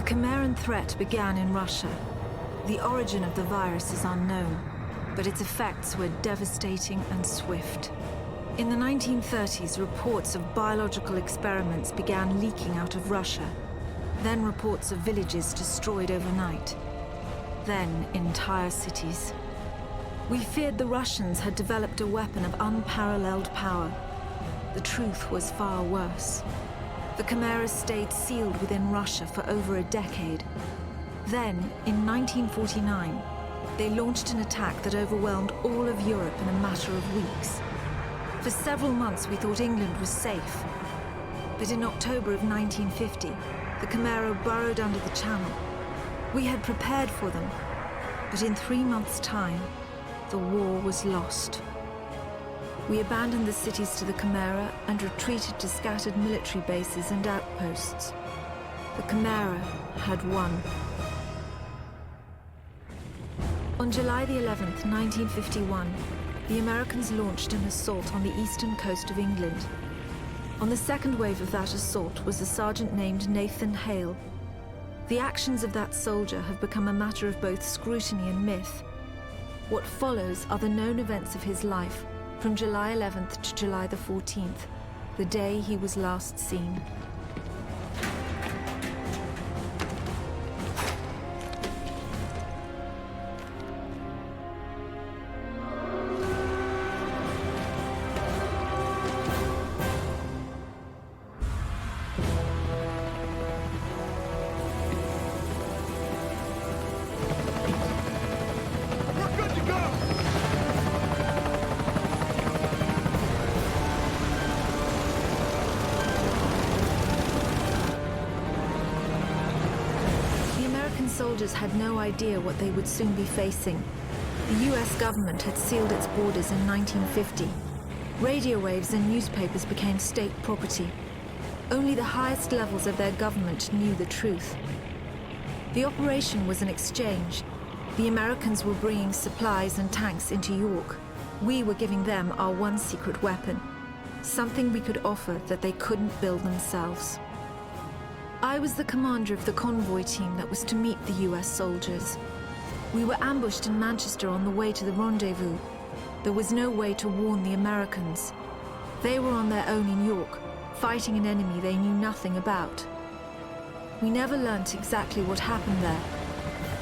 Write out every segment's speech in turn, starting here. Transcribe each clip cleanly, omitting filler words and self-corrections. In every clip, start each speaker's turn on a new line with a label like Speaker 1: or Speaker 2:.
Speaker 1: The Chimeran threat began in Russia. The origin of the virus is unknown, but its effects were devastating and swift. In the 1930s, reports of biological experiments began leaking out of Russia. Then reports of villages destroyed overnight. Then entire cities. We feared the Russians had developed a weapon of unparalleled power. The truth was far worse. The Chimeras stayed sealed within Russia for over a decade. Then, in 1949, they launched an attack that overwhelmed all of Europe in a matter of weeks. For several months, we thought England was safe. But in October of 1950, the Chimera burrowed under the Channel. We had prepared for them, but in 3 months' time, the war was lost. We abandoned the cities to the Chimera and retreated to scattered military bases and outposts. The Chimera had won. On July the 11th, 1951, the Americans launched an assault on the eastern coast of England. On the second wave of that assault was a sergeant named Nathan Hale. The actions of that soldier have become a matter of both scrutiny and myth. What follows are the known events of his life from July 11th to July the 14th, the day he was last seen. Soldiers had no idea what they would soon be facing. The US government had sealed its borders in 1950. Radio waves and newspapers became state property. Only the highest levels of their government knew the truth. The operation was an exchange. The Americans were bringing supplies and tanks into York. We were giving them our one secret weapon, something we could offer that they couldn't build themselves. I was the commander of the convoy team that was to meet the US soldiers. We were ambushed in Manchester on the way to the rendezvous. There was no way to warn the Americans. They were on their own in York, fighting an enemy they knew nothing about. We never learnt exactly what happened there.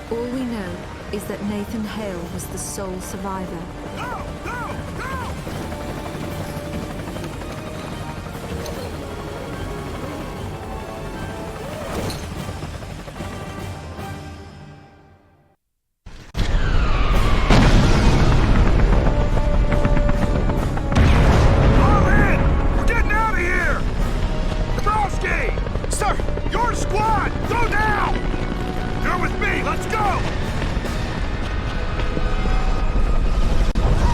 Speaker 1: All we know is that Nathan Hale was the sole survivor.
Speaker 2: Go! Go! Go! Let's go!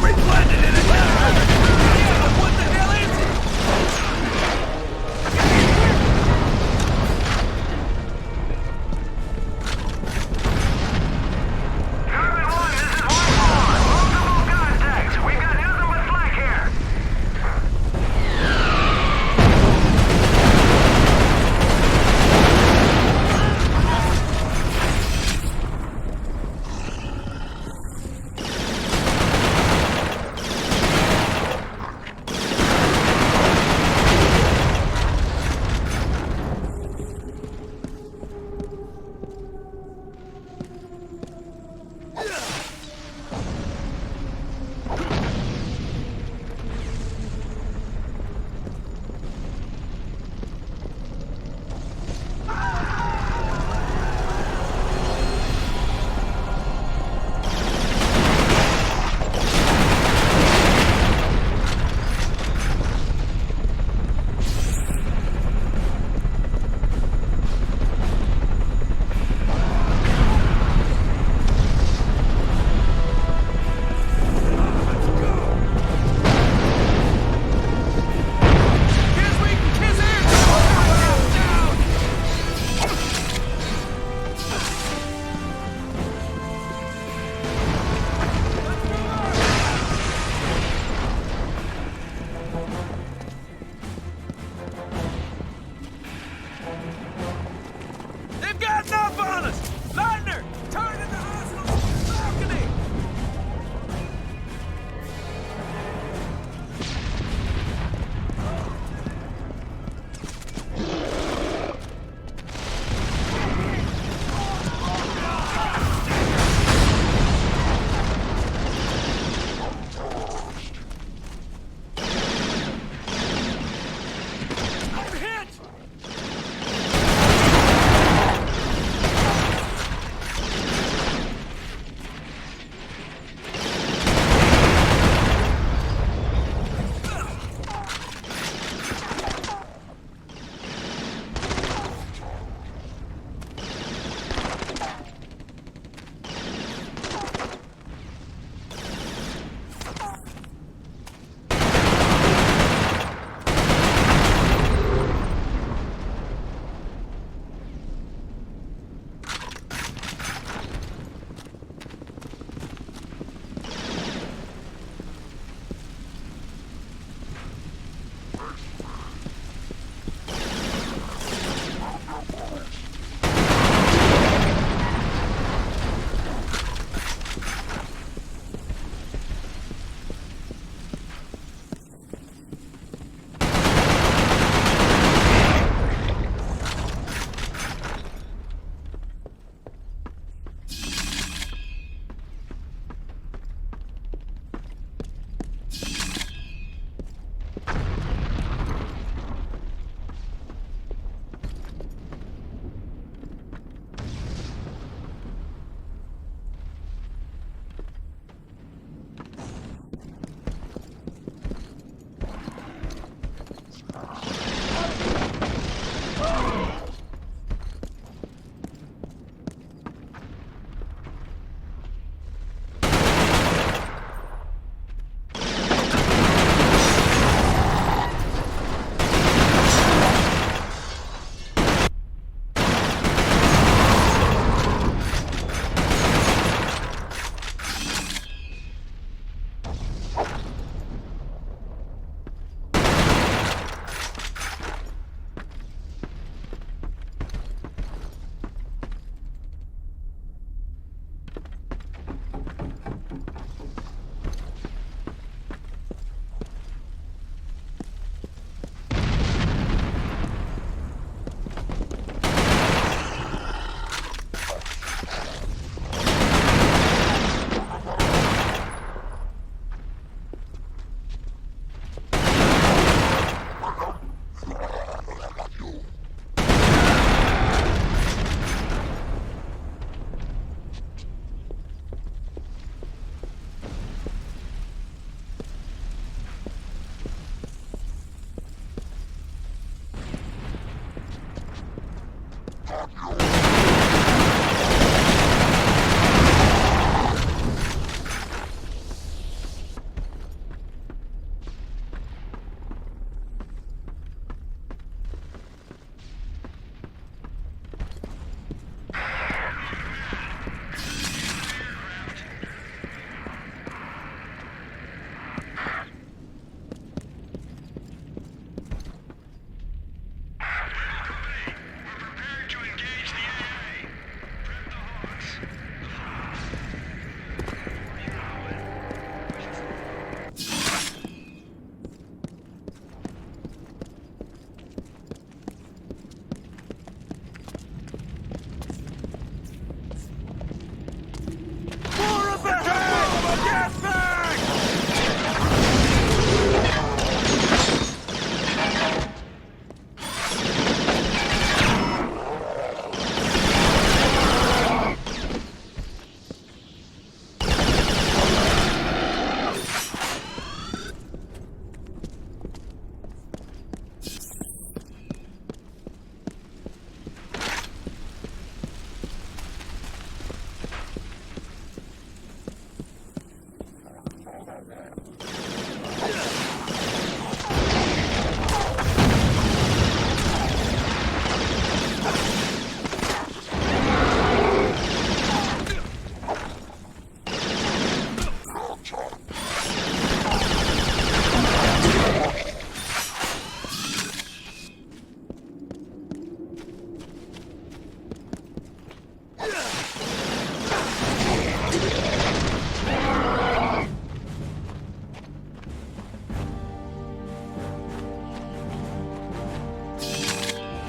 Speaker 2: Replenished! More of the tank! Gas bag!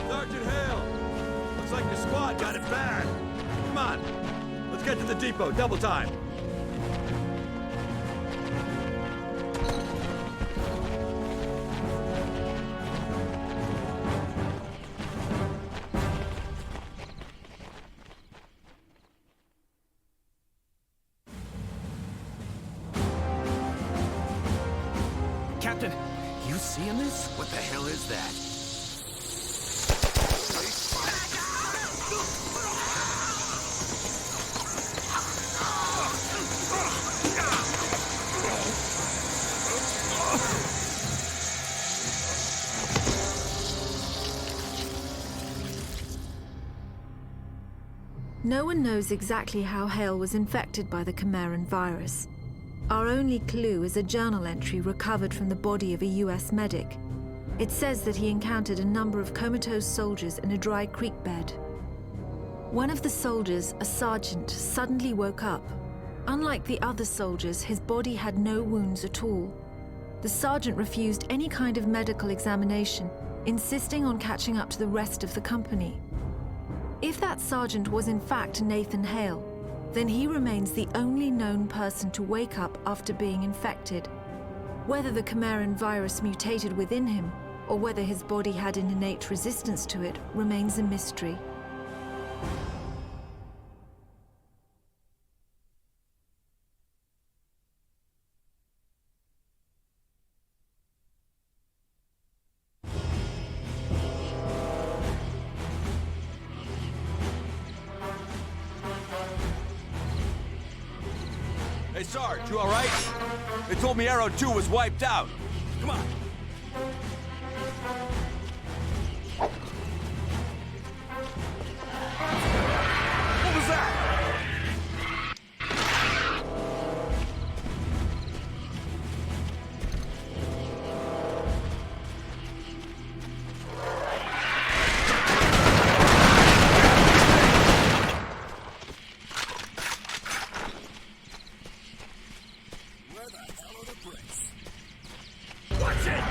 Speaker 2: Sergeant Hale! Looks like your squad got it bad. Come on, let's get to the depot, double time.
Speaker 3: Captain, you seeing this? What the hell is that?
Speaker 1: No one knows exactly how Hale was infected by the Chimeran virus. Our only clue is a journal entry recovered from the body of a US medic. It says that he encountered a number of comatose soldiers in a dry creek bed. One of the soldiers, a sergeant, suddenly woke up. Unlike the other soldiers, his body had no wounds at all. The sergeant refused any kind of medical examination, insisting on catching up to the rest of the company. If that sergeant was in fact Nathan Hale, then he remains the only known person to wake up after being infected. Whether the Chimeran virus mutated within him, or whether his body had an innate resistance to it, remains a mystery.
Speaker 2: Hey, Sarge, you all right? They told me Arrow 2 was wiped out. Come on. What was that? Watch it!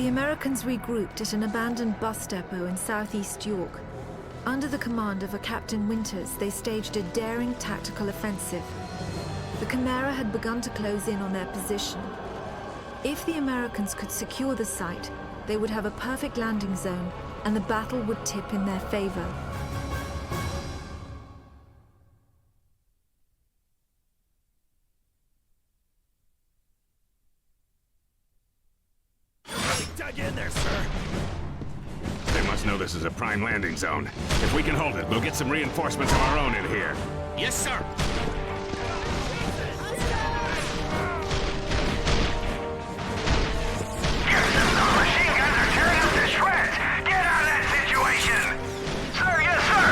Speaker 1: The Americans regrouped at an abandoned bus depot in southeast York. Under the command of a Captain Winters, they staged a daring tactical offensive. The Chimera had begun to close in on their position. If the Americans could secure the site, they would have a perfect landing zone, and the battle would tip in their favor.
Speaker 3: Dug in there, sir. They must know this is a prime landing zone. If we can hold it, we'll get some reinforcements of our own in here. Yes, sir.
Speaker 4: Machine guns are tearing up to shreds! Get out of that situation! Sir, yes, sir!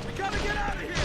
Speaker 2: We gotta get out of here!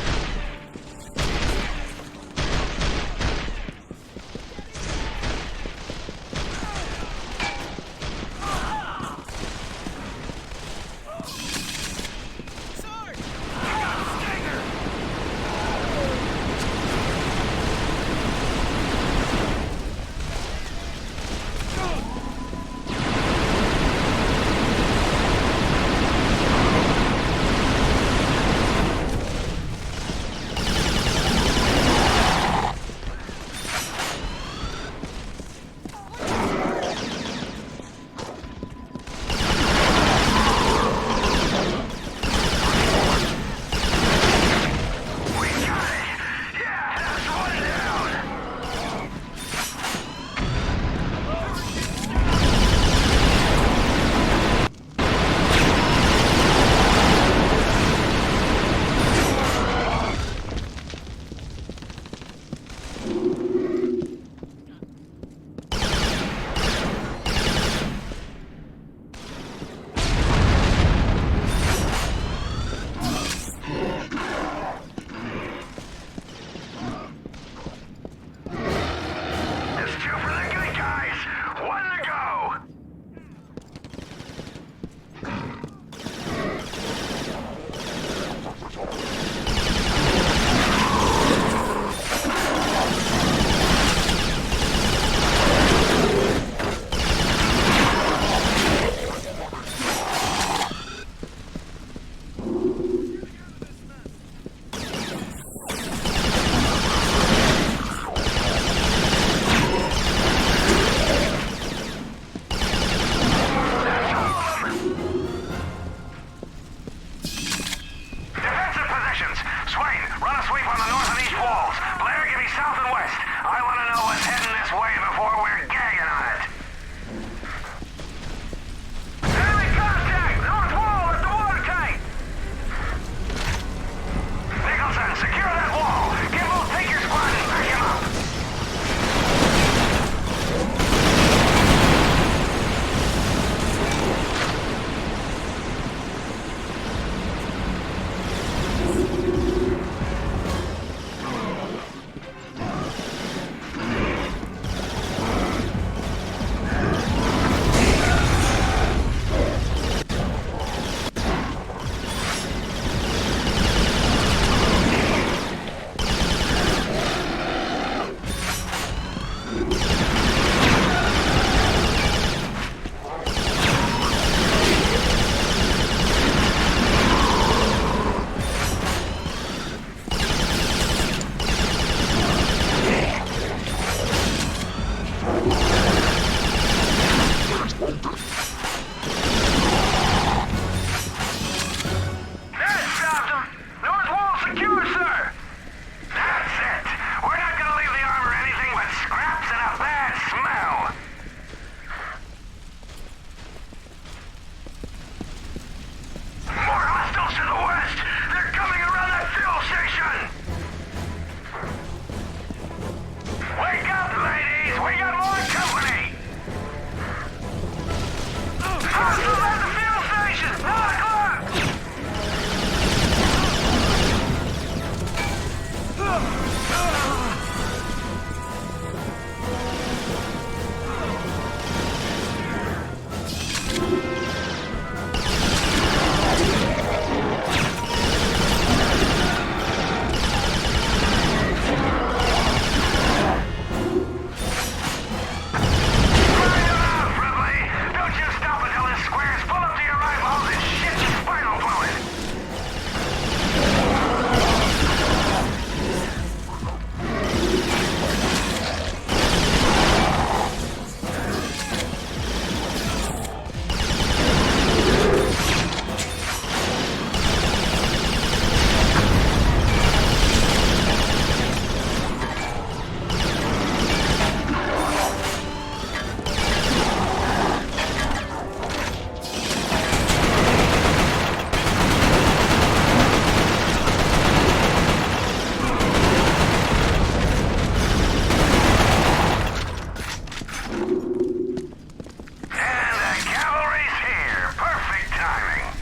Speaker 4: And the cavalry's here. Perfect timing.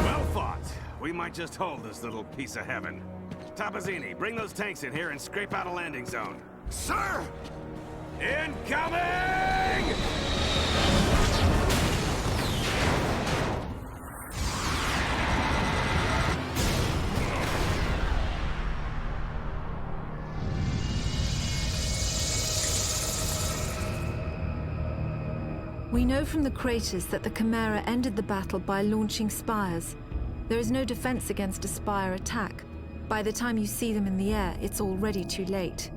Speaker 3: Well fought. We might just hold this little piece of heaven. Tabazzini, bring those tanks in here and scrape out a landing zone.
Speaker 2: Sir!
Speaker 3: Incoming!
Speaker 1: We know from the craters that the Chimera ended the battle by launching spires. There is no defense against a spire attack. By the time you see them in the air, it's already too late.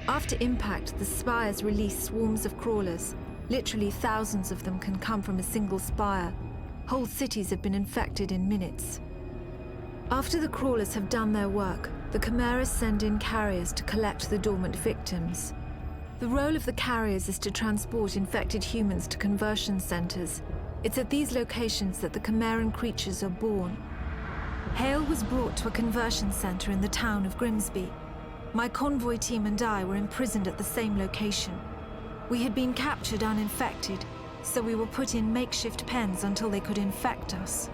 Speaker 1: After impact, the spires release swarms of crawlers. Literally thousands of them can come from a single spire. Whole cities have been infected in minutes. After the crawlers have done their work, the Chimeras send in carriers to collect the dormant victims. The role of the carriers is to transport infected humans to conversion centers. It's at these locations that the Chimeran creatures are born. Hale was brought to a conversion center in the town of Grimsby. My convoy team and I were imprisoned at the same location. We had been captured uninfected, so we were put in makeshift pens until they could infect us.